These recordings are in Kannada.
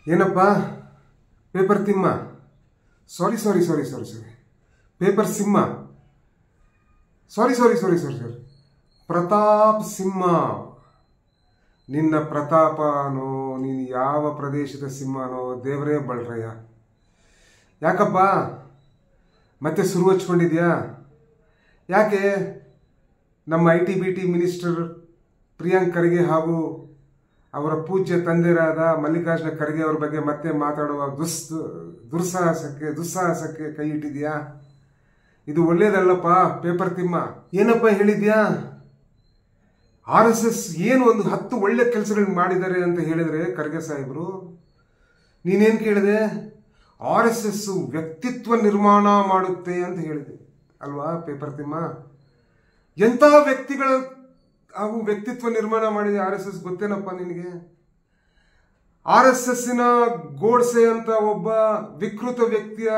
ಏನಪ್ಪ ಪೇಪರ್ ತಿಮ್ಮ ಸಾರಿ ಪೇಪರ್ ಸಿಂಹ ಸಾರಿ ಪ್ರತಾಪ್ ಸಿಂಹ. ನಿನ್ನ ಪ್ರತಾಪನೋ ನೀನು ಯಾವ ಪ್ರದೇಶದ ಸಿಂಹನೋ ದೇವರೇ ಬಳ್ರಯ್ಯ. ಯಾಕಪ್ಪ ಮತ್ತೆ ಶುರು ಹಚ್ಕೊಂಡಿದ್ಯಾ? ಯಾಕೆ ನಮ್ಮ IT-BT ಮಿನಿಸ್ಟರ್ ಪ್ರಿಯಾಂಕ್ ಖರ್ಗೆ ಹಾಗೂ ಅವರ ಪೂಜ್ಯ ತಂದೆರಾದ ಮಲ್ಲಿಕಾರ್ಜುನ ಖರ್ಗೆ ಅವರ ಬಗ್ಗೆ ಮತ್ತೆ ಮಾತಾಡುವ ದುಸ್ಸಾಹಸಕ್ಕೆ ಕೈ ಇಟ್ಟಿದ್ಯಾ? ಇದು ಒಳ್ಳೇದಲ್ಲಪ್ಪ ಪೇಪರ್ ತಿಮ್ಮ. ಏನಪ್ಪ ಹೇಳಿದ್ಯಾ? RSS ಏನು ಒಂದು 10 ಒಳ್ಳೆ ಕೆಲಸಗಳು ಮಾಡಿದ್ದಾರೆ ಅಂತ ಹೇಳಿದ್ರೆ ಖರ್ಗೆ ಸಾಹೇಬರು, ನೀನೇನು ಕೇಳಿದೆ? RSS ವ್ಯಕ್ತಿತ್ವ ನಿರ್ಮಾಣ ಮಾಡುತ್ತೆ ಅಂತ ಹೇಳಿದೆ ಅಲ್ವಾ ಪೇಪರ್ ತಿಮ್ಮ? ಎಂತಹ ವ್ಯಕ್ತಿಗಳ ಹಾಗೂ ವ್ಯಕ್ತಿತ್ವ ನಿರ್ಮಾಣ ಮಾಡಿದೆ RSS ಗೊತ್ತೇನಪ್ಪ ನಿನಗೆ? RSSನ ಗೋಡ್ಸೆ ಅಂತ ಒಬ್ಬ ವಿಕೃತ ವ್ಯಕ್ತಿಯ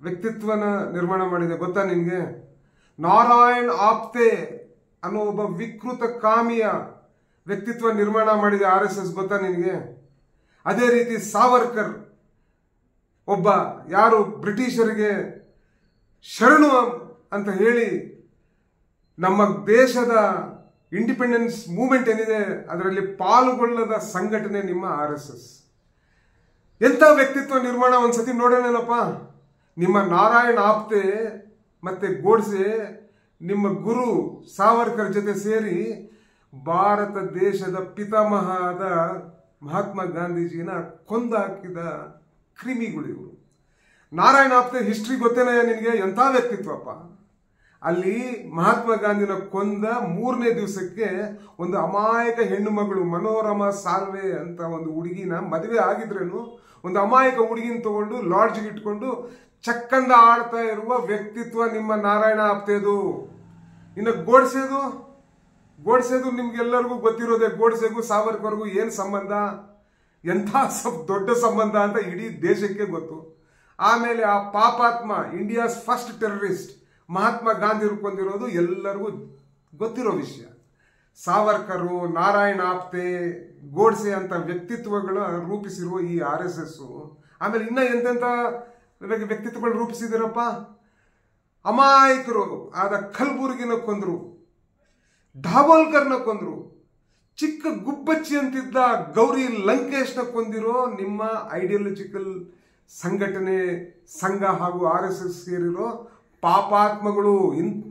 ವ್ಯಕ್ತಿತ್ವನ ನಿರ್ಮಾಣ ಮಾಡಿದೆ ಗೊತ್ತಾ ನಿನಗೆ? ನಾರಾಯಣ್ ಆಪ್ತೆ ಅನ್ನೋ ಒಬ್ಬ ವಿಕೃತ ಕಾಮಿಯ ವ್ಯಕ್ತಿತ್ವ ನಿರ್ಮಾಣ ಮಾಡಿದೆ RSS ಗೊತ್ತಾ ನಿನಗೆ? ಅದೇ ರೀತಿ ಸಾವರ್ಕರ್ ಒಬ್ಬ ಯಾರು ಬ್ರಿಟಿಷರಿಗೆ ಶರಣು ಅಂತ ಹೇಳಿ ನಮ್ಮ ದೇಶದ ಇಂಡಿಪೆಂಡೆನ್ಸ್ ಮೂವ್ಮೆಂಟ್ ಏನಿದೆ ಅದರಲ್ಲಿ ಪಾಲ್ಗೊಳ್ಳದ ಸಂಘಟನೆ ನಿಮ್ಮ RSS. ಎಂಥ ವ್ಯಕ್ತಿತ್ವ ನಿರ್ಮಾಣ ಒಂದ್ಸತಿ ನೋಡೋಣೇನಪ್ಪ. ನಿಮ್ಮ ನಾರಾಯಣ್ ಆಪ್ತೆ ಮತ್ತೆ ಗೋಡ್ಸೆ ನಿಮ್ಮ ಗುರು ಸಾವರ್ಕರ್ ಜೊತೆ ಸೇರಿ ಭಾರತ ದೇಶದ ಪಿತಾಮಹದ ಮಹಾತ್ಮ ಗಾಂಧೀಜಿನ ಕೊಂದಾಕಿದ ಕ್ರಿಮಿಗಳು ಇವರು. ನಾರಾಯಣ್ ಆಪ್ತೆ ಹಿಸ್ಟ್ರಿ ಗೊತ್ತೇನಯ್ಯ ನಿನಗೆ? ಎಂಥ ವ್ಯಕ್ತಿತ್ವಪ್ಪ. ಅಲ್ಲಿ ಮಹಾತ್ಮ ಗಾಂಧಿನ ಕೊಂದ 3ನೇ ದಿವಸಕ್ಕೆ ಒಂದು ಅಮಾಯಕ ಹೆಣ್ಣು ಮಗಳು ಮನೋರಮಾ ಸಾಲ್ವೆ ಅಂತ ಒಂದು ಹುಡುಗಿನ ಮದುವೆ ಆಗಿದ್ರೇನು ಒಂದು ಅಮಾಯಕ ಹುಡುಗಿನ ತಗೊಂಡು ಲಾಡ್ಜ್ಗೆ ಇಟ್ಕೊಂಡು ಚಕ್ಕಂದ ಆಡ್ತಾ ಇರುವ ವ್ಯಕ್ತಿತ್ವ ನಿಮ್ಮ ನಾರಾಯಣ ಆಪ್ತೆದು. ಇನ್ನು ಗೋಡ್ಸೆದು ನಿಮ್ಗೆಲ್ಲರಿಗೂ ಗೊತ್ತಿರೋದೆ. ಗೋಡ್ಸೆಗೂ ಸಾವರ್ಕರ್ಗೂ ಏನು ಸಂಬಂಧ, ಎಂಥ ದೊಡ್ಡ ಸಂಬಂಧ ಅಂತ ಇಡೀ ದೇಶಕ್ಕೆ ಗೊತ್ತು. ಆಮೇಲೆ ಆ ಪಾಪಾತ್ಮ India's first terrorist Mahatma Gandhi ಕೊಂದಿರೋದು ಎಲ್ಲರಿಗೂ ಗೊತ್ತಿರೋ ವಿಷಯ. ಸಾವರ್ಕರು, ನಾರಾಯಣ್ ಆಪ್ತೆ, ಗೋಡ್ಸೆ ಅಂತ ವ್ಯಕ್ತಿತ್ವಗಳ ರೂಪಿಸಿರುವ ಈ RSS ಆಮೇಲೆ ಇನ್ನ ಎಂತೆಂಥ ವ್ಯಕ್ತಿತ್ವಗಳು ರೂಪಿಸಿದಿರಪ್ಪ. ಅಮಾಯಕರು ಆದ ಕಲ್ಬುರ್ಗಿನ ಕೊಂದ್ರು, ಧಾಬೋಲ್ಕರ್ನ ಕೊಂದ್ರು, ಚಿಕ್ಕ ಗುಬ್ಬಚ್ಚಿ ಅಂತಿದ್ದ ಗೌರಿ ಲಂಕೇಶ್ನ ಕೊಂದಿರೋ ನಿಮ್ಮ ಐಡಿಯಾಲಜಿಕಲ್ ಸಂಘಟನೆ ಸಂಘ ಹಾಗೂ RSS ಸೇರಿರೋ ಪಾಪಾತ್ಮಗಳು,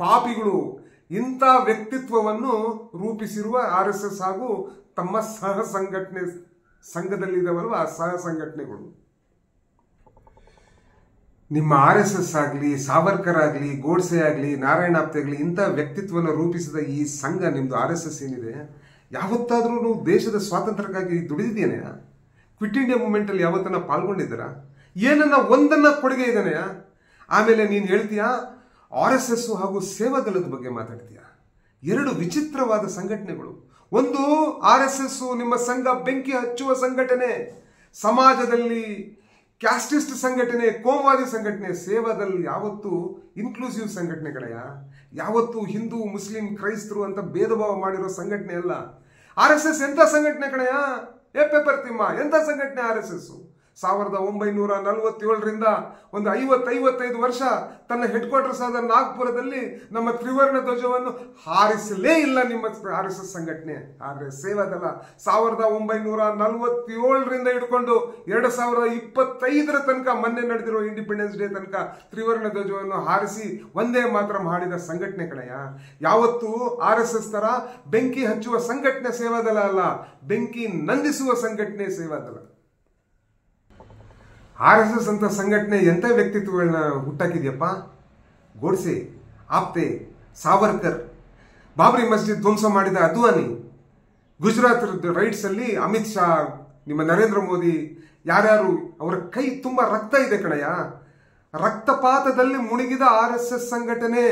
ಪಾಪಿಗಳು ಇಂಥ ವ್ಯಕ್ತಿತ್ವವನ್ನು ರೂಪಿಸಿರುವ RSS ಹಾಗೂ ತಮ್ಮ ಸಹ ಸಂಘಟನೆ ಸಂಘದಲ್ಲಿದ್ದಾವಲ್ವ ಆ ಸಹ ಸಂಘಟನೆಗಳು. ನಿಮ್ಮ RSS ಆಗಲಿ, ಸಾವರ್ಕರ್ ಆಗಲಿ, ಗೋಡ್ಸೆ ಆಗಲಿ, ನಾರಾಯಣ ಆಪ್ತೆ ಆಗಲಿ ಇಂಥ ವ್ಯಕ್ತಿತ್ವವನ್ನು ರೂಪಿಸಿದ ಈ ಸಂಘ ನಿಮ್ದು RSS ಏನಿದೆ, ಯಾವತ್ತಾದ್ರೂ ದೇಶದ ಸ್ವಾತಂತ್ರ್ಯಕ್ಕಾಗಿ ದುಡಿದಿದ್ದೇನೆಯ? Quit India ಮೂವ್ಮೆಂಟಲ್ಲಿ ಯಾವತ್ತನ್ನ ಪಾಲ್ಗೊಂಡಿದ್ದೀರಾ? ಏನನ್ನ ಒಂದನ್ನ ಕೊಡುಗೆ ಇದ್ದಾನೆಯಾ? ಆಮೇಲೆ ನೀನು ಹೇಳ್ತೀಯಾ RSS ಹಾಗೂ ಸೇವಾದಳದ ಬಗ್ಗೆ ಮಾತಾಡ್ತೀಯಾ. 2 ವಿಚಿತ್ರವಾದ ಸಂಘಟನೆಗಳು. ಒಂದು RSS ನಿಮ್ಮ ಸಂಘ ಬೆಂಕಿ ಹಚ್ಚುವ ಸಂಘಟನೆ, ಸಮಾಜದಲ್ಲಿ ಕ್ಯಾಸ್ಟಿಸ್ಟ್ ಸಂಘಟನೆ, ಕೋಮವಾದಿ ಸಂಘಟನೆ. ಸೇವಾದಲ್ಲಿ ಯಾವತ್ತೂ ಇನ್ಕ್ಲೂಸಿವ್ ಸಂಘಟನೆಗಳಯ್ಯ, ಯಾವತ್ತೂ ಹಿಂದೂ ಮುಸ್ಲಿಂ ಕ್ರೈಸ್ತರು ಅಂತ ಭೇದ ಭಾವ ಮಾಡಿರೋ ಸಂಘಟನೆ ಅಲ್ಲ RSS. ಎಂಥ ಸಂಘಟನೆ ಕಣಯ್ಯ? ಪೇಪರ್ ತಿಮ್ಮ, ಎಂಥ ಸಂಘಟನೆ RSS? 1947ರಿಂದ ಒಂದು 50-55 ವರ್ಷ ತನ್ನ ಹೆಡ್ ಕ್ವಾರ್ಟರ್ಸ್ ಆದ ನಾಗ್ಪುರದಲ್ಲಿ ನಮ್ಮ ತ್ರಿವರ್ಣ ಧ್ವಜವನ್ನು ಹಾರಿಸಲೇ ಇಲ್ಲ ನಿಮ್ಮ RSS ಸಂಘಟನೆ. ಆದರೆ ಸೇವಾದಳ 1947ರಿಂದ ಹಿಡ್ಕೊಂಡು 2025 ತನಕ ಮೊನ್ನೆ ನಡೆದಿರೋ ಇಂಡಿಪೆಂಡೆನ್ಸ್ ಡೇ ತನಕ ತ್ರಿವರ್ಣ ಧ್ವಜವನ್ನು ಹಾರಿಸಿ ಒಂದೇ ಮಾತ್ರ ಮಾಡಿದ ಸಂಘಟನೆ ಕಣಯ್ಯ. ಯಾವತ್ತೂ RSS ತರ ಬೆಂಕಿ ಹಚ್ಚುವ ಸಂಘಟನೆ ಸೇವಾದಳ ಅಲ್ಲ, ಬೆಂಕಿ ನಂದಿಸುವ ಸಂಘಟನೆ ಸೇವಾದಳ. RSS ಅಂತ ಸಂಘಟನೆ ಎಂಥ ವ್ಯಕ್ತಿತ್ವಗಳನ್ನ ಹುಟ್ಟಾಕಿದ್ಯಪ್ಪ. ಗೋಡ್ಸೆ, ಆಪ್ತೆ, ಸಾವರ್ಕರ್, ಬಾಬ್ರಿ ಮಸ್ಜಿದ್ ಧ್ವಂಸ ಮಾಡಿದ ಅದ್ವಾನಿ, ಗುಜರಾತ್ ರೈಟ್ಸ್ ಅಲ್ಲಿ ಅಮಿತ್ ಶಾ, ನಿಮ್ಮ ನರೇಂದ್ರ ಮೋದಿ, ಯಾರ್ಯಾರು ಅವರ ಕೈ ತುಂಬ ರಕ್ತ ಇದೆ ಕಣಯ್ಯ. ರಕ್ತಪಾತದಲ್ಲಿ ಮುಳುಗಿದ RSS ಸಂಘಟನೆ.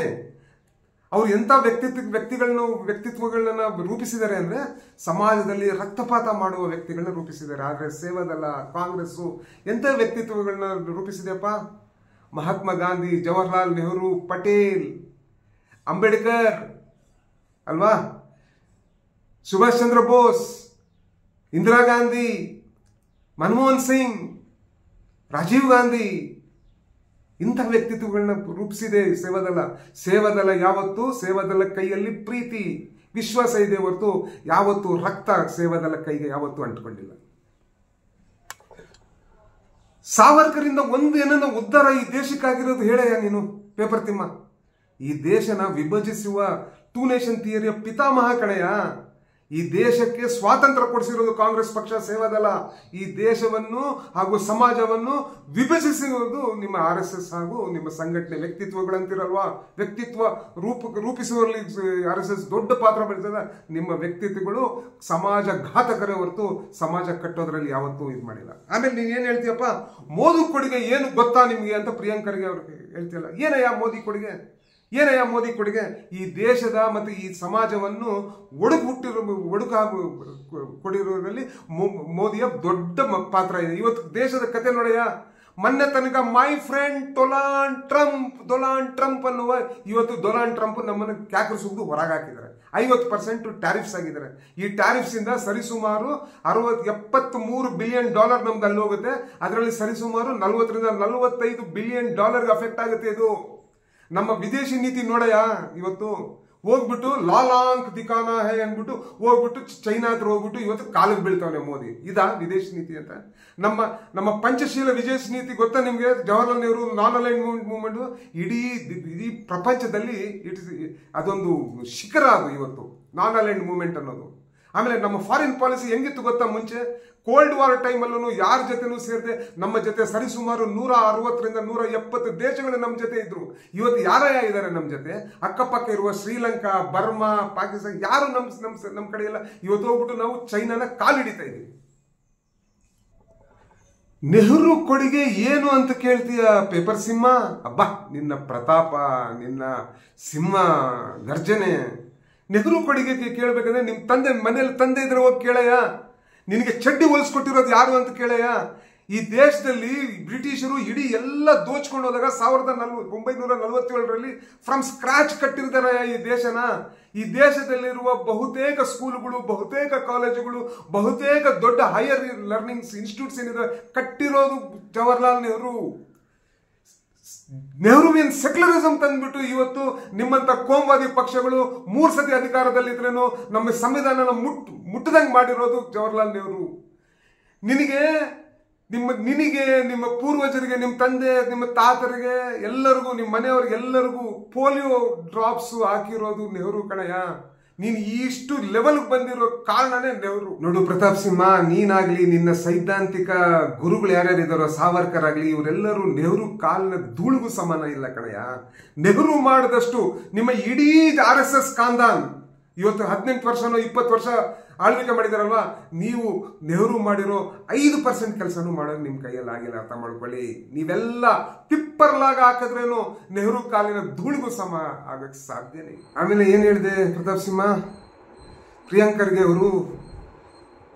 ಅವ್ರು ಎಂಥ ವ್ಯಕ್ತಿತ್ವಗಳನ್ನ ರೂಪಿಸಿದ್ದಾರೆ ಅಂದ್ರೆ ಸಮಾಜದಲ್ಲಿ ರಕ್ತಪಾತ ಮಾಡುವ ವ್ಯಕ್ತಿಗಳನ್ನ ರೂಪಿಸಿದ್ದಾರೆ. ಆದರೆ ಸೇವಾದಳ, ಕಾಂಗ್ರೆಸ್ಸು ಎಂಥ ವ್ಯಕ್ತಿತ್ವಗಳನ್ನ ರೂಪಿಸಿದೆಯಪ್ಪ. ಮಹಾತ್ಮ ಗಾಂಧಿ, ಜವಾಹರ್ಲಾಲ್ ನೆಹರು, ಪಟೇಲ್, ಅಂಬೇಡ್ಕರ್ ಅಲ್ವಾ, ಸುಭಾಷ್ ಚಂದ್ರ ಬೋಸ್, ಇಂದಿರಾ ಗಾಂಧಿ, ಮನಮೋಹನ್ ಸಿಂಗ್, ರಾಜೀವ್ ಗಾಂಧಿ, ಇಂಥ ವ್ಯಕ್ತಿತ್ವಗಳನ್ನ ರೂಪಿಸಿದೆ ಸೇವಾದಳ. ಸೇವಾದಳ ಯಾವತ್ತು ಸೇವಾದಳ ಕೈಯಲ್ಲಿ ಪ್ರೀತಿ ವಿಶ್ವಾಸ ಇದೆ ಹೊರತು ಯಾವತ್ತು ರಕ್ತ ಸೇವಾದಳ ಕೈಗೆ ಯಾವತ್ತೂ ಅಂಟ್ಕೊಂಡಿಲ್ಲ. ಸಾವರ್ಕರಿಂದ ಒಂದು ಏನನ್ನ ಉದ್ಧಾರ ಈ ದೇಶಕ್ಕಾಗಿರೋದು ಹೇಳಯ್ಯ ನೀನು ಪೇಪರ್ ತಿಮ್ಮ. ಈ ದೇಶನ ವಿಭಜಿಸುವ ಟೂ ನೇಷನ್ ಥಿಯರಿಯ ಪಿತಾಮಹ ಕಣಯ್ಯ. ಈ ದೇಶಕ್ಕೆ ಸ್ವಾತಂತ್ರ್ಯ ಕೊಡಿಸಿರೋದು ಕಾಂಗ್ರೆಸ್ ಪಕ್ಷ, ಸೇವಾದಳ. ಈ ದೇಶವನ್ನು ಹಾಗೂ ಸಮಾಜವನ್ನು ವಿಭಜಿಸಿರುವುದು ನಿಮ್ಮ RSS ಹಾಗೂ ನಿಮ್ಮ ಸಂಘಟನೆ. ವ್ಯಕ್ತಿತ್ವಗಳಂತಿರಲ್ವಾ, ವ್ಯಕ್ತಿತ್ವ ರೂಪಿಸುವಲ್ಲಿ RSS ದೊಡ್ಡ ಪಾತ್ರ ಬರ್ತದೆ. ನಿಮ್ಮ ವ್ಯಕ್ತಿತ್ವಗಳು ಸಮಾಜ ಘಾತಕರೇ ಹೊರತು ಸಮಾಜ ಕಟ್ಟೋದ್ರಲ್ಲಿ ಯಾವತ್ತೂ ಇದು ಮಾಡಿಲ್ಲ. ಆಮೇಲೆ ನೀನ್ ಏನ್ ಹೇಳ್ತೀಯಪ್ಪ, ಮೋದಿ ಕೊಡುಗೆ ಏನು ಗೊತ್ತಾ ನಿಮ್ಗೆ ಅಂತ ಪ್ರಿಯಾಂಕರ್ಗೆ ಅವ್ರಿಗೆ ಹೇಳ್ತಿಯಲ್ಲ. ಏನಯ್ಯ ಮೋದಿ ಕೊಡುಗೆ, ಏನಯ್ಯ ಮೋದಿ ಕೊಡುಗೆ? ಈ ದೇಶದ ಮತ್ತು ಈ ಸಮಾಜವನ್ನು ಕೊಡಿರೋದ್ರಲ್ಲಿ ಮೋದಿಯ ದೊಡ್ಡ ಪಾತ್ರ ಇದೆ. ಇವತ್ತು ದೇಶದ ಕತೆ ನೋಡಯ್ಯ. ಮೊನ್ನೆ ತನಕ ಮೈ ಫ್ರೆಂಡ್ ಡೊನಾಲ್ಡ್ ಟ್ರಂಪ್ ಅನ್ನುವ ಇವತ್ತು ಡೊನಾಲ್ಡ್ ಟ್ರಂಪ್ ನಮ್ಮನ್ನು ಕ್ಯಾಕರ್ ಸುಗಿದು ಹೊರಗಾಕಿದ್ದಾರೆ. 50% ಟ್ಯಾರಿಫ್ಸ್ ಆಗಿದ್ದಾರೆ. ಈ ಟ್ಯಾರಿಫ್ಸ್ ಇಂದ ಸರಿಸುಮಾರು $73 ಬಿಲಿಯನ್ ನಮ್ದು ಅಲ್ಲಿ ಹೋಗುತ್ತೆ. ಅದರಲ್ಲಿ ಸರಿಸುಮಾರು $40 ರಿಂದ $45 ಬಿಲಿಯನ್ ಅಫೆಕ್ಟ್ ಆಗುತ್ತೆ. ಇದು ನಮ್ಮ ವಿದೇಶಿ ನೀತಿ ನೋಡಯ್ಯ. ಇವತ್ತು ಹೋಗ್ಬಿಟ್ಟು ಲಾಲಾಂಕ್ ದಿಖಾನಾ ಹೇ ಅನ್ಬಿಟ್ಟು ಹೋಗ್ಬಿಟ್ಟು ಚೈನಾ ಹತ್ರ ಹೋಗ್ಬಿಟ್ಟು ಇವತ್ತು ಕಾಲಿಗೆ ಬೀಳ್ತಾವನೆ ಮೋದಿ. ಇದಾ ವಿದೇಶಿ ನೀತಿ ಅಂತ? ನಮ್ಮ ಪಂಚಶೀಲ ವಿದೇಶಿ ನೀತಿ ಗೊತ್ತಾ ನಿಮ್ಗೆ? ಜವಾಹರ್ಲಾಲ್ ನೆಹರು ನಾನ್ ಅಲೈನ್ ಮೂವ್ಮೆಂಟ್ ಇಡೀ ಪ್ರಪಂಚದಲ್ಲಿ ಅದೊಂದು ಶಿಖರ. ಅದು ಇವತ್ತು ನಾನ್ ಅಲೈನ್ ಮೂವ್ಮೆಂಟ್ ಅನ್ನೋದು. ಆಮೇಲೆ ನಮ್ಮ ಫಾರಿನ್ ಪಾಲಿಸಿ ಹೆಂಗಿತ್ತು ಗೊತ್ತಾ? ಮುಂಚೆ ಕೋಲ್ಡ್ ವಾರ್ ಟೈಮಲ್ಲೂ ಯಾರ ಜೊತೆನೂ ಸೇರದೆ ನಮ್ಮ ಜೊತೆ ಸರಿಸುಮಾರು 160 ರಿಂದ 170 ದೇಶಗಳು ನಮ್ಮ ಜೊತೆ ಇದ್ರು. ಇವತ್ತು ಯಾರ ಇದ್ದಾರೆ ನಮ್ಮ ಜೊತೆ? ಅಕ್ಕಪಕ್ಕ ಇರುವ ಶ್ರೀಲಂಕಾ, ಬರ್ಮಾ, ಪಾಕಿಸ್ತಾನ ಯಾರು ನಮ್ಮ ಕಡೆ ಇಲ್ಲ. ಇವತ್ತು ಹೋಗ್ಬಿಟ್ಟು ನಾವು ಚೈನಾನ ಕಾಲಿಡಿತಾ ಇದೀವಿ. ನೆಹರು ಕೊಡುಗೆ ಏನು ಅಂತ ಕೇಳ್ತೀಯ ಪೇಪರ್ ಸಿಂಹ? ಅಬ್ಬಾ, ನಿನ್ನ ಪ್ರತಾಪ, ನಿನ್ನ ಸಿಂಹ ಗರ್ಜನೆ. ನೆಹರು ಕೊಡುಗೆ ಕೇಳಬೇಕಂದ್ರೆ ನಿಮ್ ತಂದೆ ಮನೇಲಿ ತಂದೆ ಇದ್ರೆ ಹೋಗಿ ಕೇಳಯ್ಯ. ನಿನಗೆ ಚಡ್ಡಿ ಹೊಲಿಸ್ಕೊಟ್ಟಿರೋದು ಯಾರು ಅಂತ ಕೇಳಯ್ಯ. ಈ ದೇಶದಲ್ಲಿ ಬ್ರಿಟಿಷರು ಇಡೀ ಎಲ್ಲ ದೋಚ್ಕೊಂಡು ಹೋದಾಗ 1947ರಲ್ಲಿ ಫ್ರಮ್ ಸ್ಕ್ರಾಚ್ ಕಟ್ಟಿರ್ತಾರೆ ಈ ದೇಶನ. ಈ ದೇಶದಲ್ಲಿರುವ ಬಹುತೇಕ ಸ್ಕೂಲ್ಗಳು, ಬಹುತೇಕ ಕಾಲೇಜುಗಳು, ಬಹುತೇಕ ದೊಡ್ಡ ಹೈಯರ್ ಲರ್ನಿಂಗ್ ಇನ್ಸ್ಟಿಟ್ಯೂಟ್ಸ್ ಏನಿದೆ ಕಟ್ಟಿರೋದು ಜವಾಹರ್ಲಾಲ್ ನೆಹರು. ನೆಹರುವಿನ ಸೆಕ್ಯುಲರಿಸಂ ತಂದ್ಬಿಟ್ಟು ಇವತ್ತು ನಿಮ್ಮಂತ ಕೋಮುವಾದಿ ಪಕ್ಷಗಳು 3 ಸತಿ ಅಧಿಕಾರದಲ್ಲಿದ್ರೇನು ನಮ್ಮ ಸಂವಿಧಾನನ ಮುಟ್ಟದಂಗೆ ಮಾಡಿರೋದು ಜವಾಹರ್ಲಾಲ್ ನೆಹರು. ನಿನಗೆ ನಿಮ್ಮ ಪೂರ್ವಜರಿಗೆ, ನಿಮ್ಮ ತಂದೆ, ನಿಮ್ಮ ತಾತರಿಗೆ ಎಲ್ಲರಿಗೂ, ನಿಮ್ಮ ಮನೆಯವ್ರಿಗೆ ಎಲ್ಲರಿಗೂ ಪೋಲಿಯೋ ಡ್ರಾಪ್ಸ್ ಹಾಕಿರೋದು ನೆಹರು ಕಣಯ್ಯ. ನೀನು ಇಷ್ಟು ಲೆವೆಲ್ ಬಂದಿರೋ ಕಾರಣನೇ ನೆಹರು. ನೋಡು ಪ್ರತಾಪ್ ಸಿಂಹ, ನೀನಾಗ್ಲಿ ನಿನ್ನ ಸೈದ್ಧಾಂತಿಕ ಗುರುಗಳು ಯಾರ್ಯಾರಿದಾರೋ, ಸಾವರ್ಕರ್ ಆಗ್ಲಿ, ಇವರೆಲ್ಲರೂ ನೆಹರು ಕಾಲಿನ ಧೂಳಿಗೂ ಸಮಾನ ಇಲ್ಲ ಕಣಯ್ಯ. ನೆಹರು ಮಾಡಿದಷ್ಟು ನಿಮ್ಮ ಇಡೀ RSS ಖಾನ್ದಾನ್ ಇವತ್ತು 18 ವರ್ಷನೋ 20 ವರ್ಷ ಆಳ್ವಿಕೆ ಮಾಡಿದಾರಲ್ವಾ, ನೀವು ನೆಹರು ಮಾಡಿರೋ 5% ಕೆಲಸನೂ ಮಾಡೋದು ನಿಮ್ ಕೈಯಲ್ಲಿ ಆಗಿಲ್ಲ. ಅರ್ಥ ಮಾಡ್ಕೊಳ್ಳಿ. ನೀವೆಲ್ಲ ಟಿಪ್ಪರ್ಲಾಗ ಹಾಕಿದ್ರೇನು ನೆಹರು ಕಾಲಿನ ಧೂಳಿಗೂ ಸಮ ಆಗಕ್ಕೆ ಸಾಧ್ಯನೇ. ಆಮೇಲೆ ಏನ್ ಹೇಳಿದೆ ಪ್ರತಾಪ್ ಸಿಂಹ? ಪ್ರಿಯಾಂಕರ್ಗೆ ಅವರು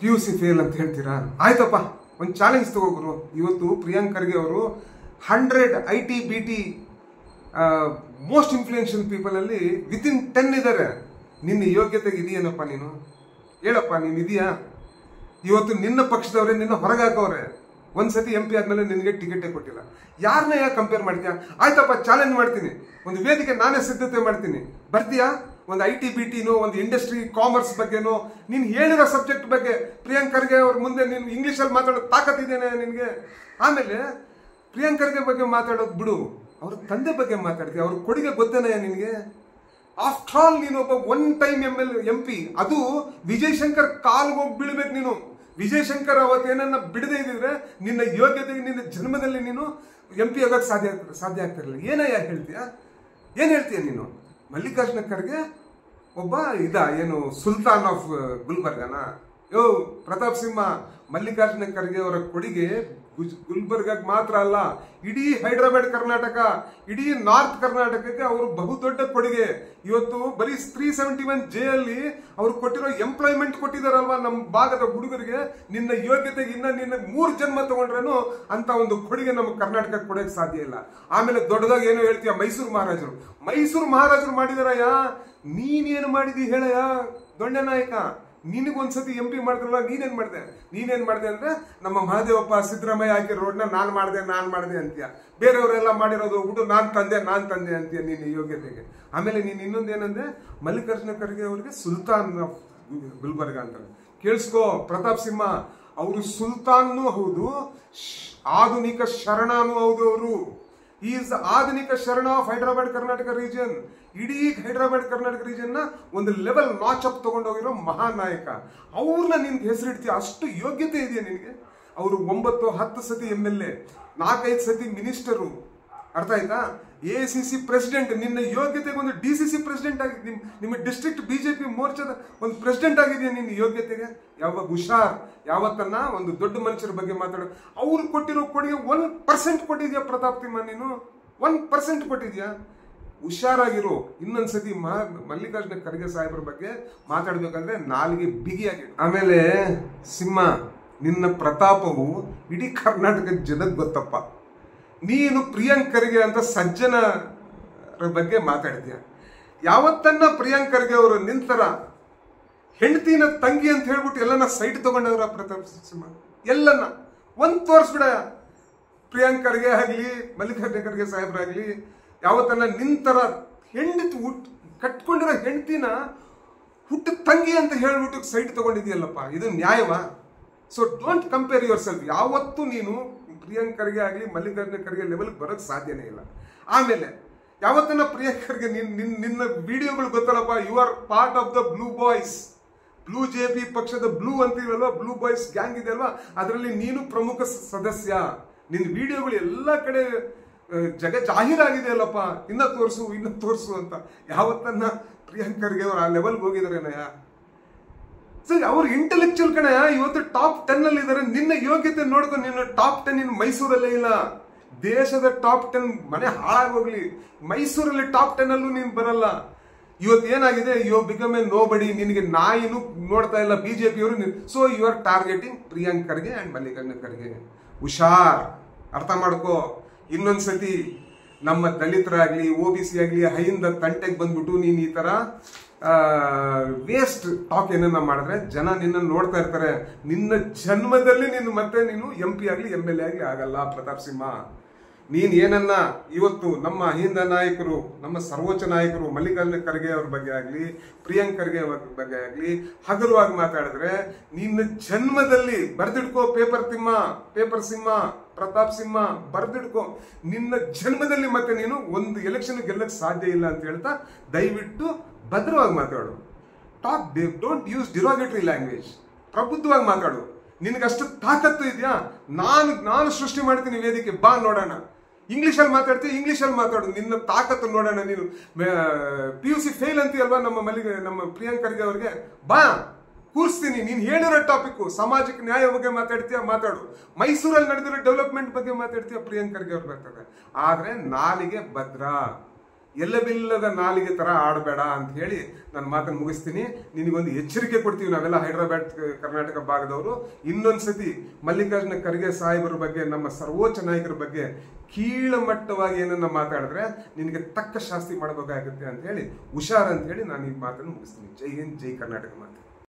PUC ಫೇಲ್ ಅಂತ ಹೇಳ್ತೀರಾ? ಆಯ್ತಪ್ಪ, ಒಂದು ಚಾಲೆಂಜ್ ತಗೋಗ್ರು. ಇವತ್ತು ಪ್ರಿಯಾಂಕರ್ಗೆ ಅವರು 100 IT-BT ಮೋಸ್ಟ್ ಇನ್ಫ್ಲೂಯೆನ್ಷಿಯಲ್ ಪೀಪಲ್ ಅಲ್ಲಿ ವಿತಿನ್ 10 ಇದ್ದಾರೆ. ನಿನ್ನ ಯೋಗ್ಯತೆಗೆ ಇದೆಯೇನಪ್ಪ? ನೀನು ಹೇಳಪ್ಪ, ನೀನ್ ಇದೆಯಾ? ಇವತ್ತು ನಿನ್ನ ಪಕ್ಷದವ್ರೆ ನಿನ್ನ ಹೊರಗಾಕವ್ರೆ. ಒಂದ್ಸತಿ MP ಆದ್ಮೇಲೆ ನಿನಗೆ ಟಿಕೆಟೇ ಕೊಟ್ಟಿಲ್ಲ. ಯಾರನ್ನ ಯಾಕೆ ಕಂಪೇರ್ ಮಾಡ್ತೀಯಾ? ಆಯ್ತಪ್ಪ, ಚಾಲೆಂಜ್ ಮಾಡ್ತೀನಿ. ಒಂದು ವೇದಿಕೆ ನಾನೇ ಸಿದ್ಧತೆ ಮಾಡ್ತೀನಿ. ಬರ್ತೀಯಾ? ಒಂದು IT-BTನೋ, ಒಂದು ಇಂಡಸ್ಟ್ರಿ ಕಾಮರ್ಸ್ ಬಗ್ಗೆನೋ, ನೀನು ಹೇಳಿರೋ ಸಬ್ಜೆಕ್ಟ್ ಬಗ್ಗೆ ಪ್ರಿಯಾಂಕರ್ಗೆ ಅವ್ರ ಮುಂದೆ ನೀನು ಇಂಗ್ಲೀಷಲ್ಲಿ ಮಾತಾಡೋ ತಾಕತ್ತಿದ್ದೇನೆ ನಿನಗೆ. ಆಮೇಲೆ ಪ್ರಿಯಾಂಕರ್ಗೆ ಬಗ್ಗೆ ಮಾತಾಡೋದು ಬಿಡು, ಅವ್ರ ತಂದೆ ಬಗ್ಗೆ ಮಾತಾಡ್ತೀಯ. ಅವ್ರ ಕೊಡುಗೆ ಗೊತ್ತೇನಯ್ಯ ನಿನಗೆ? ಆಫ್ಟರ್ ಆಲ್ ನೀನು ಒಬ್ಬ ಒನ್ ಟೈಮ್ MP. ಅದು ವಿಜಯ್ ಶಂಕರ್ ಕಾಲ್ಗೆ ಹೋಗಿ ಬೀಳ್ಬೇಕು ನೀನು. ವಿಜಯ್ ಶಂಕರ್ ಅವತ್ತೇನನ್ನ ಬಿಡದೇ ಇದ್ದಿದ್ರೆ ನಿನ್ನ ಯೋಗ್ಯತೆಗೆ ನಿನ್ನ ಜನ್ಮದಲ್ಲಿ ನೀನು MP ಆಗೋಕೆ ಸಾಧ್ಯ ಆಗ್ತಿರಲಿಲ್ಲ. ಏನಯ್ಯ ಹೇಳ್ತೀಯ? ಏನ್ ಹೇಳ್ತೀಯ ನೀನು? ಮಲ್ಲಿಕಾರ್ಜುನ ಖರ್ಗೆ ಒಬ್ಬ ಏನು ಸುಲ್ತಾನ್ ಆಫ್ ಗುಲ್ಬರ್ಗನ? ಪ್ರತಾಪ್ ಸಿಂಹ, ಮಲ್ಲಿಕಾರ್ಜುನ ಖರ್ಗೆ ಅವರ ಕೊಡುಗೆ ಗುಲ್ಬರ್ಗಕ್ಕೆ ಮಾತ್ರ ಅಲ್ಲ, ಇಡೀ ಹೈದರಾಬಾದ್ ಕರ್ನಾಟಕ, ಇಡೀ ನಾರ್ತ್ ಕರ್ನಾಟಕಕ್ಕೆ ಅವರು ಬಹುದೊಡ್ಡ ಕೊಡುಗೆ. ಇವತ್ತು ಬರೀ 371 ಅಲ್ಲಿ ಅವ್ರು ಕೊಟ್ಟಿರೋ ಎಂಪ್ಲಾಯ್ಮೆಂಟ್ ಕೊಟ್ಟಿದಾರಲ್ವಾ ನಮ್ಮ ಭಾಗದ ಹುಡುಗರಿಗೆ. ನಿನ್ನ ಯೋಗ್ಯತೆಗೆ ಇನ್ನ ನಿನ್ನ 3 ಜನ್ಮ ತಗೊಂಡ್ರೇನು ಅಂತ ಒಂದು ಕೊಡುಗೆ ನಮ್ಮ ಕರ್ನಾಟಕಕ್ಕೆ ಕೊಡೋಕೆ ಸಾಧ್ಯ ಇಲ್ಲ. ಆಮೇಲೆ ದೊಡ್ಡದಾಗಿ ಏನೋ ಹೇಳ್ತೀಯ, ಮೈಸೂರು ಮಹಾರಾಜರು ಮಾಡಿದಾರಯ್ಯ. ನೀನೇನು ಮಾಡಿದಿ ಹೇಳಯ್ಯ ದೊಡ್ಡ ನಾಯಕ? ನಿನಗೊಂದ್ಸತಿ MP ಮಾಡಿದ್ರಲ್ಲ, ನೀನೇನ್ ಮಾಡಿದೆ ಅಂದ್ರೆ ನಮ್ಮ ಮಹದೇವಪ್ಪ ಸಿದ್ದರಾಮಯ್ಯ ಹಾಕಿ ರೋಡ್ನ ನಾನ್ ಮಾಡಿದೆ ಅಂತೀಯ. ಬೇರೆಯವರೆಲ್ಲ ಮಾಡಿರೋದು ಹೋಗ್ಬಿಟ್ಟು ನಾನ್ ತಂದೆ ಅಂತೀಯ ನಿನ್ನ ಯೋಗ್ಯತೆಗೆ. ಆಮೇಲೆ ನೀನ್ ಇನ್ನೊಂದೇನಂದ್ರೆ ಮಲ್ಲಿಕಾರ್ಜುನ ಖರ್ಗೆ ಅವರಿಗೆ ಸುಲ್ತಾನ್ ಆಫ್ ಗುಲ್ಬರ್ಗ ಅಂತಾರೆ. ಕೇಳಿಸ್ಕೋ ಪ್ರತಾಪ್ ಸಿಂಹ, ಅವರು ಸುಲ್ತಾನ್ನೂ ಹೌದು, ಆಧುನಿಕ ಶರಣನೂ ಹೌದು. ಅವರು ಈಸ್ ಆಧುನಿಕ ಶರಣ ಆಫ್ ಹೈದರಾಬಾದ್ ಕರ್ನಾಟಕ ರೀಜನ್. ಇಡೀ ಹೈದರಾಬಾದ್ ಕರ್ನಾಟಕ ರೀಜನ್ ನ ಒಂದು ಲೆವೆಲ್ ನಾಚ್ ಅಪ್ ತಗೊಂಡೋಗಿರೋ ಮಹಾನಾಯಕ. ಅವ್ರನ್ನ ನಿನ್ಗೆ ಹೆಸರಿಡ್ತೀಯ, ಅಷ್ಟು ಯೋಗ್ಯತೆ ಇದೆಯಾ ನಿನಗೆ? ಅವರು 9-10 ಸತಿ MLA, 4-5 ಸತಿ ಮಿನಿಸ್ಟರು, ಅರ್ಥ ಆಯ್ತಾ? AICC president. ನಿನ್ನ ಯೋಗ್ಯತೆಗೆ ಒಂದು DCC ಪ್ರೆಸಿಡೆಂಟ್ ಆಗಿದೆ, ನಿಮ್ಮ ಡಿಸ್ಟ್ರಿಕ್ಟ್ BJP ಮೋರ್ಚಾದ ಒಂದು ಪ್ರೆಸಿಡೆಂಟ್ ಆಗಿದೆಯಾ ನಿನ್ನ ಯೋಗ್ಯತೆಗೆ? ಯಾವಾಗ ಹುಷಾರ್, ಯಾವತ್ತನ್ನ ಒಂದು ದೊಡ್ಡ ಮನುಷ್ಯರ ಬಗ್ಗೆ ಮಾತಾಡೋ. ಅವ್ರು ಕೊಟ್ಟಿರೋ ಕೊಡುಗೆ 1% ಕೊಟ್ಟಿದ್ಯಾ ಪ್ರತಾಪ್ ಸಿಂಹ? ನೀನು 1% ಕೊಟ್ಟಿದ್ಯಾ? ಹುಷಾರಾಗಿರು. ಇನ್ನೊಂದ್ಸತಿ ಮಲ್ಲಿಕಾರ್ಜುನ ಖರ್ಗೆ ಸಾಹೇಬ್ರ ಬಗ್ಗೆ ಮಾತಾಡ್ಬೇಕಂದ್ರೆ ನಾಲಿಗೆ ಬಿಗಿಯಾಗಿ. ಆಮೇಲೆ ಸಿಂಹ, ನಿನ್ನ ಪ್ರತಾಪವು ಇಡೀ ಕರ್ನಾಟಕದ ಜನಕ್ಕೆ ಗೊತ್ತಪ್ಪ. ನೀನು ಪ್ರಿಯಾಂಕ್ ಖರ್ಗೆ ಅಂತ ಸಜ್ಜನ ಬಗ್ಗೆ ಮಾತಾಡ್ತೀಯ. ಯಾವತ್ತನ್ನ ಪ್ರಿಯಾಂಕ್ ಖರ್ಗೆ ಅವರು ನಿಂತರ ಹೆಂಡತಿನ ತಂಗಿ ಅಂತ ಹೇಳ್ಬಿಟ್ಟು ಎಲ್ಲನ ಸೈಟ್ ತಗೊಂಡವ್ರ ಪ್ರತಾಪ್ ಸಿಂಹ? ಎಲ್ಲನ್ನ ಒಂದ್ ತೋರಿಸ್ಬಿಡ. ಪ್ರಿಯಾಂಕ್ ಖರ್ಗೆ ಆಗ್ಲಿ, ಮಲ್ಲಿಕಾರ್ಜುನ ಖರ್ಗೆ ಸಾಹೇಬ್ರಾಗ್ಲಿ, ಯಾವತ್ತನ್ನ ನಿಂತರ ಹೆಂಡತಿ ಕಟ್ಕೊಂಡಿರೋ ಹೆಂಡತಿನ ಹುಟ್ಟು ತಂಗಿ ಅಂತ ಹೇಳ್ಬಿಟ್ಟು ಸೈಟ್ ತಗೊಂಡಿದ್ಯಲ್ಲಪ್ಪ, ಇದು ನ್ಯಾಯವಾ? So don't compare yourself. ಯಾವತ್ತೂ ನೀನು ಪ್ರಿಯಾಂಕ್ ಖರ್ಗೆ ಆಗಲಿ ಮಲ್ಲಿಕಾರ್ಜುನ ಖರ್ಗೆ ಲೆವೆಲ್ಗೆ ಬರೋಕ್ಕೆ ಸಾಧ್ಯನೇ ಇಲ್ಲ. ಆಮೇಲೆ ಯಾವತ್ತನ್ನ ಪ್ರಿಯಾಂಕ್ ಖರ್ಗೆ ನಿನ್ನ ವಿಡಿಯೋಗಳು ಗೊತ್ತಲ್ಲಪ್ಪ, you are part of the blue boys. Blue JP ಪಕ್ಷದ ಬ್ಲೂ ಅಂತೀವಲ್ವಾ, ಬ್ಲೂ ಬಾಯ್ಸ್ ಗ್ಯಾಂಗ್ ಇದೆ ಅಲ್ವಾ, ಅದರಲ್ಲಿ ನೀನು ಪ್ರಮುಖ ಸದಸ್ಯ. ನಿನ್ನ ವಿಡಿಯೋಗಳು ಎಲ್ಲ ಕಡೆ ಜಾಹೀರಾಗಿದೆ ಅಲ್ಲಪ್ಪ, ಇನ್ನ ತೋರಿಸು ಅಂತ. ಯಾವತ್ತನ್ನ ಪ್ರಿಯಾಂಕ್ ಖರ್ಗೆ ಅವರು ಆ ಲೆವೆಲ್ಗೆ ಹೋಗಿದಾರೇನಯ್ಯ? ಸರಿ, ಅವ್ರು ಇಂಟೆಲೆಕ್ಚುಯಲ್ ಕಣಯ್ಯ. ಇವತ್ತು ಟಾಪ್ 10 ಅಲ್ಲಿ ಇದಾರೆ. ನಿನ್ನ ಯೋಗ್ಯತೆ ನೋಡ್ಕೊ. ನಿನ್ನ ಟಾಪ್ 10 ಇನ್ನು ಮೈಸೂರಲ್ಲೇ ಇಲ್ಲ. ದೇಶದ ಟಾಪ್ 10 ಮನೆ ಹಾಳಾಗೋಗ್ಲಿ, ಮೈಸೂರಲ್ಲಿ ಟಾಪ್ 10 ಅಲ್ಲೂ ನೀನ್ ಬರಲ್ಲ. ಇವತ್ತು ಏನಾಗಿದೆ, ಯು ಬಿಕಮ್ ಎ ನೋ ಬಡಿ. ನಿನಗೆ ನಾಯಿನೂ ನೋಡ್ತಾ ಇಲ್ಲ BJP ಅವರು. So you are targeting Priyank Kharge and Mallikarjuna Kharge. ಹುಷಾರ್, ಅರ್ಥ ಮಾಡ್ಕೋ. ಇನ್ನೊಂದ್ಸತಿ ನಮ್ಮ ದಲಿತರಾಗ್ಲಿ OBC ಆಗ್ಲಿ ಹೈಯಿಂದ ತಂಟೆಗೆ ಬಂದ್ಬಿಟ್ಟು ನೀನ್ ಈ ತರ ವೇಸ್ಟ್ ಟಾಕ್ ಏನನ್ನ ಮಾಡಿದ್ರೆ ಜನ ನಿನ್ನ ನೋಡ್ತಾ ಇರ್ತಾರೆ. ನಿನ್ನ ಜನ್ಮದಲ್ಲಿ ಮತ್ತೆ ನೀನು MP ಆಗ್ಲಿ MLA ಆಗ್ಲಿ ಆಗಲ್ಲ ಪ್ರತಾಪ್ ಸಿಂಹ. ನೀನ್ ಏನನ್ನ ಇವತ್ತು ನಮ್ಮ ಅಹಿಂದ ನಾಯಕರು, ನಮ್ಮ ಸರ್ವೋಚ್ಚ ನಾಯಕರು ಮಲ್ಲಿಕಾರ್ಜುನ ಖರ್ಗೆ ಅವ್ರ ಬಗ್ಗೆ ಆಗ್ಲಿ, ಪ್ರಿಯಾಂಕ್ ಖರ್ಗೆ ಅವ್ರ ಬಗ್ಗೆ ಆಗ್ಲಿ ಹಗುರವಾಗಿ ಮಾತಾಡಿದ್ರೆ ನಿನ್ನ ಜನ್ಮದಲ್ಲಿ ಬರ್ದಿಡ್ಕೋ. ಪೇಪರ್ ಸಿಂಹ ಪ್ರತಾಪ್ ಸಿಂಹ ಬರ್ದಿಡ್ಕೋ. ನಿನ್ನ ಜನ್ಮದಲ್ಲಿ ಮತ್ತೆ ನೀನು ಒಂದು ಎಲೆಕ್ಷನ್ ಗೆಲ್ಲಕ್ಕೆ ಸಾಧ್ಯ ಇಲ್ಲ ಅಂತ ಹೇಳ್ತಾ ದಯವಿಟ್ಟು ಭದ್ರವಾಗಿ ಮಾತಾಡು. Don't use derogatory language. ಪ್ರಬುದ್ಧವಾಗಿ ಮಾತಾಡು. ನಿನಗಷ್ಟು ತಾಕತ್ತು ಇದೆಯಾ? ನಾನು ಸೃಷ್ಟಿ ಮಾಡ್ತೀನಿ ವೇದಿಕೆ, ಬಾ ನೋಡೋಣ. ಇಂಗ್ಲಿಷಲ್ಲಿ ಮಾತಾಡ್ತೀವಿ, ಇಂಗ್ಲಿಷಲ್ಲಿ ಮಾತಾಡು. ನಿನ್ನ ತಾಕತ್ತು ನೋಡೋಣ. ನೀನು PUC ಫೇಲ್ ಅಂತೀಯಲ್ವಾ ನಮ್ಮ ಪ್ರಿಯಾಂಕ್ ಖರ್ಗೆ ಅವ್ರಿಗೆ, ಬಾ ಕೂರಿಸ್ತೀನಿ. ನೀನು ಹೇಳಿರೋ ಟಾಪಿಕ್ ಸಾಮಾಜಿಕ ನ್ಯಾಯ ಬಗ್ಗೆ ಮಾತಾಡು. ಮೈಸೂರಲ್ಲಿ ನಡೆದಿರೋ ಡೆವಲಪ್ಮೆಂಟ್ ಬಗ್ಗೆ ಮಾತಾಡ್ತೀಯ, ಪ್ರಿಯಾಂಕ್ ಖರ್ಗೆ ಅವ್ರು ಬರ್ತದೆ. ಆದ್ರೆ ನಾಲಿಗೆ ಭದ್ರ, ಎಲ್ಲಬಿಲ್ಲದ ನಾಲಿಗೆ ತರ ಆಡಬೇಡ ಅಂತ ಹೇಳಿ ನನ್ನ ಮಾತನ್ನು ಮುಗಿಸ್ತೀನಿ. ನಿನಗೊಂದು ಎಚ್ಚರಿಕೆ ಕೊಡ್ತೀವಿ ನಾವೆಲ್ಲ ಹೈದರಾಬಾದ್ ಕರ್ನಾಟಕ ಭಾಗದವರು. ಇನ್ನೊಂದ್ಸತಿ ಮಲ್ಲಿಕಾರ್ಜುನ ಖರ್ಗೆ ಸಾಹೇಬರ ಬಗ್ಗೆ, ನಮ್ಮ ಸರ್ವೋಚ್ಚ ನಾಯಕರ ಬಗ್ಗೆ ಕೀಳಮಟ್ಟವಾಗಿ ಏನನ್ನ ಮಾತಾಡಿದ್ರೆ ನಿನಗೆ ತಕ್ಕ ಶಾಸ್ತಿ ಮಾಡಬೇಕಾಗುತ್ತೆ ಅಂತ ಹೇಳಿ ಹುಷಾರ್ ಅಂತ ಹೇಳಿ ನಾನು ಈ ಮಾತನ್ನು ಮುಗಿಸ್ತೀನಿ. ಜೈ ಹಿಂದ್, ಜೈ ಕರ್ನಾಟಕ ಮಾತು.